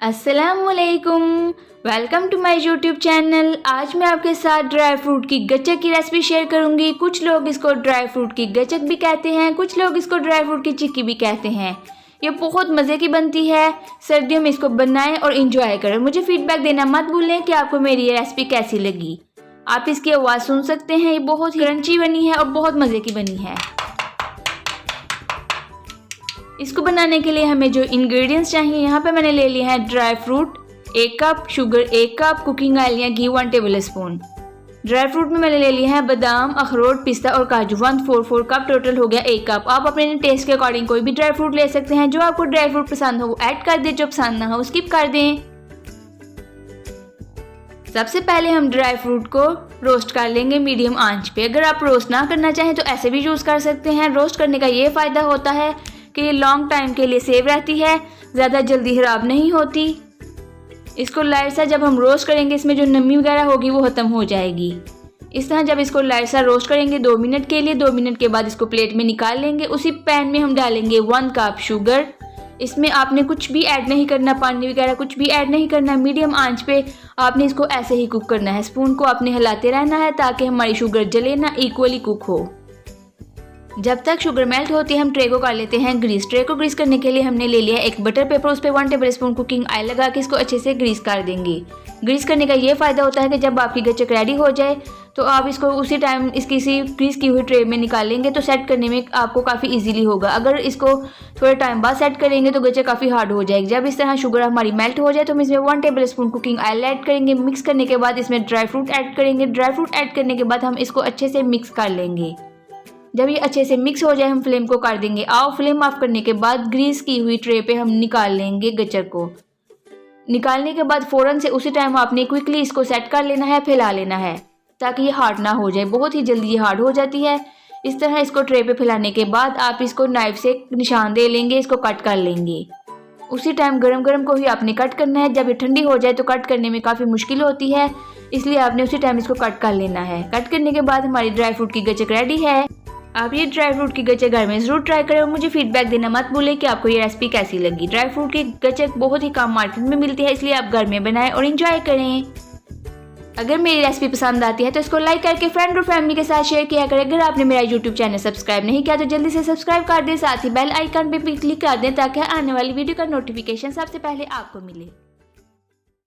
अस्सलामुअलैकुम, welcome to my YouTube channel. आज मैं आपके साथ ड्राई फ्रूट की गचक की रेसिपी शेयर करूंगी। कुछ लोग इसको ड्राई फ्रूट की गचक भी कहते हैं, कुछ लोग इसको ड्राई फ्रूट की चिक्की भी कहते हैं। ये बहुत मज़े की बनती है। सर्दियों में इसको बनाएं और इंजॉय करें। मुझे फीडबैक देना मत भूलें कि आपको मेरी ये रेसिपी कैसी लगी। आप इसकी आवाज़ सुन सकते हैं, ये बहुत क्रंची बनी है और बहुत मज़े की बनी है। इसको बनाने के लिए हमें जो इंग्रेडिएंट्स चाहिए, यहाँ पे मैंने ले लिया है dry fruit 1 cup, sugar 1 cup, cooking oil या घी 1 टेबल स्पून। ड्राई फ्रूट में मैंने ले लिया है बादाम, अखरोट, पिस्ता और काजू 1/4 कप, टोटल हो गया 1 कप। आप अपने टेस्ट के अकॉर्डिंग कोई भी ड्राई फ्रूट ले सकते हैं। जो आपको ड्राई फ्रूट पसंद हो वो ऐड कर दें, जो पसंद ना हो स्किप कर दें। सबसे पहले हम ड्राई फ्रूट को रोस्ट कर लेंगे मीडियम आंच पे। अगर आप रोस्ट ना करना चाहें तो ऐसे भी यूज़ कर सकते हैं। रोस्ट करने का ये फ़ायदा होता है कि ये लॉन्ग टाइम के लिए सेव रहती है, ज़्यादा जल्दी ख़राब नहीं होती। इसको लाइट सा जब हम रोस्ट करेंगे, इसमें जो नमी वगैरह होगी वो ख़त्म हो जाएगी। इस तरह जब इसको लाइट सा रोस्ट करेंगे 2 मिनट के लिए, 2 मिनट के बाद इसको प्लेट में निकाल लेंगे। उसी पैन में हम डालेंगे 1 कप शुगर। इसमें आपने कुछ भी ऐड नहीं करना, पानी वगैरह कुछ भी ऐड नहीं करना। मीडियम आंच पे आपने इसको ऐसे ही कुक करना है। स्पून को आपने हिलाते रहना है ताकि हमारी शुगर जले ना, इक्वली कुक हो। जब तक शुगर मेल्ट होती है हम ट्रे को कर लेते हैं ग्रीस। ट्रे को ग्रीस करने के लिए हमने ले लिया एक बटर पेपर, उस पर 1 टेबल स्पून कुकिंग ऑयल लगा के इसको अच्छे से ग्रीस कर देंगे। ग्रीस करने का ये फ़ायदा होता है कि जब आपकी गचक रेडी हो जाए तो आप इसको उसी टाइम इसकी सी ग्रीस की हुई ट्रे में निकाल लेंगे, तो सेट करने में आपको काफ़ी इजीली होगा। अगर इसको थोड़े टाइम बाद सेट करेंगे तो गचक काफ़ी हार्ड हो जाएगी। जब इस तरह शुगर हमारी मेल्ट हो जाए तो हम इसमें 1 table spoon cooking oil add करेंगे। मिक्स करने के बाद इसमें ड्राई फ्रूट ऐड करेंगे। ड्राई फ्रूट ऐड करने के बाद हम इसको अच्छे से मिक्स कर लेंगे। जब ये अच्छे से मिक्स हो जाए हम फ्लेम को कर देंगे ऑफ। फ्लेम ऑफ करने के बाद ग्रीस की हुई ट्रे पे हम निकाल लेंगे गचक को। निकालने के बाद फ़ौरन से उसी टाइम आपने क्विकली इसको सेट कर लेना है, फैला लेना है ताकि ये हार्ड ना हो जाए। बहुत ही जल्दी ये हार्ड हो जाती है। इस तरह इसको ट्रे पे फैलाने के बाद आप इसको नाइफ से निशान दे लेंगे, इसको कट कर लेंगे। उसी टाइम गरम गरम को ही आपने कट करना है। जब ये ठंडी हो जाए तो कट करने में काफ़ी मुश्किल होती है, इसलिए आपने उसी टाइम इसको कट कर लेना है। कट करने के बाद हमारी ड्राई फ्रूट की गचक रेडी है। आप ये ड्राई फ्रूट की गचक घर में ज़रूर ट्राई करें और मुझे फीडबैक देना मत भूलें कि आपको ये रेसिपी कैसी लगी। ड्राई फ्रूट की गचक बहुत ही कम मार्केट में मिलती है, इसलिए आप घर में बनाएं और इंजॉय करें। अगर मेरी रेसिपी पसंद आती है तो इसको लाइक करके फ्रेंड और फैमिली के साथ शेयर किया करें। अगर आपने मेरा यूट्यूब चैनल सब्सक्राइब नहीं किया तो जल्दी से सब्सक्राइब कर दें, साथ ही बेल आइकन पर भी क्लिक कर दें ताकि आने वाली वीडियो का नोटिफिकेशन सबसे पहले आपको मिले।